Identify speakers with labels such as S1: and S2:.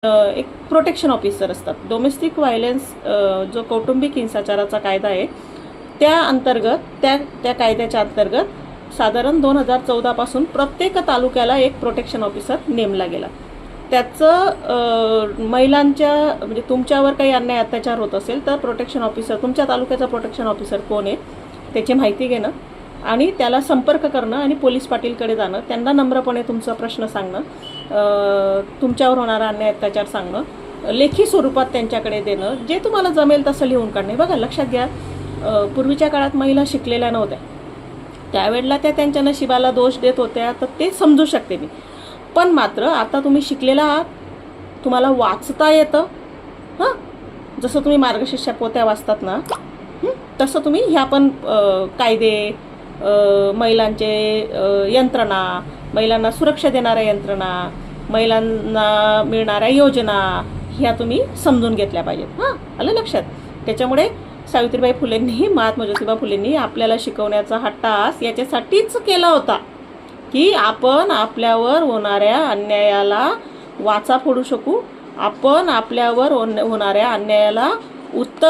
S1: एक protection officer असतात. Domestic violence जो कौटुंबिक हिंसाचाराचा कायदा आहे त्या अंतर्गत त्या कायद्याच्या अंतर्गत साधारण 2014 पासून प्रत्येक तालुक्याला एक प्रोटेक्शन ऑफिसर नेमला गेला. त्याचं महिलांच्या म्हणजे तुमच्यावर काही अन्याय अत्याचार होत असेल तर प्रोटेक्शन ऑफिसर, तुमच्या तालुक्याचा प्रोटेक्शन ऑफिसर कोण आहे त्याची माहिती घेणं आणि त्याला संपर्क करणं आणि पोलीस पाटीलकडे जाणं, त्यांना नम्रपणे तुमचा प्रश्न सांगणं, तुमच्यावर होणारा अन्याय अत्याचार सांगणं, लेखी स्वरूपात त्यांच्याकडे देणं, जे तुम्हाला जमेल तसं लिहून काढणे. बघा लक्षात घ्या, पूर्वीच्या काळात महिला शिकलेल्या नव्हत्या, त्यावेळेला त्या त्यांच्या नशिबाला दोष देत होत्या, तर ते समजू शकते मी. पण मात्र आता तुम्ही शिकलेला आहात, तुम्हाला वाचता येतं, हां, जसं तुम्ही मार्गशीर्ष पोथ्या वाचतात ना तसं तुम्ही ह्या पण कायदे, महिलांचे यंत्रणा, महिलांना सुरक्षा देणाऱ्या यंत्रणा, महिलांना मिळणाऱ्या योजना ह्या तुम्ही समजून घेतल्या पाहिजेत. हां, आलं लक्षात. त्याच्यामुळे सावित्रीबाई फुलेंनी, महात्मा ज्योतिबा फुलेंनी आपल्याला शिकवण्याचा हा टास याच्यासाठीच केला होता की आपण आपल्यावर होणाऱ्या अन्यायाला वाचा फोडू शकू, आपण आपल्यावर होणाऱ्या अन्यायाला उत्तर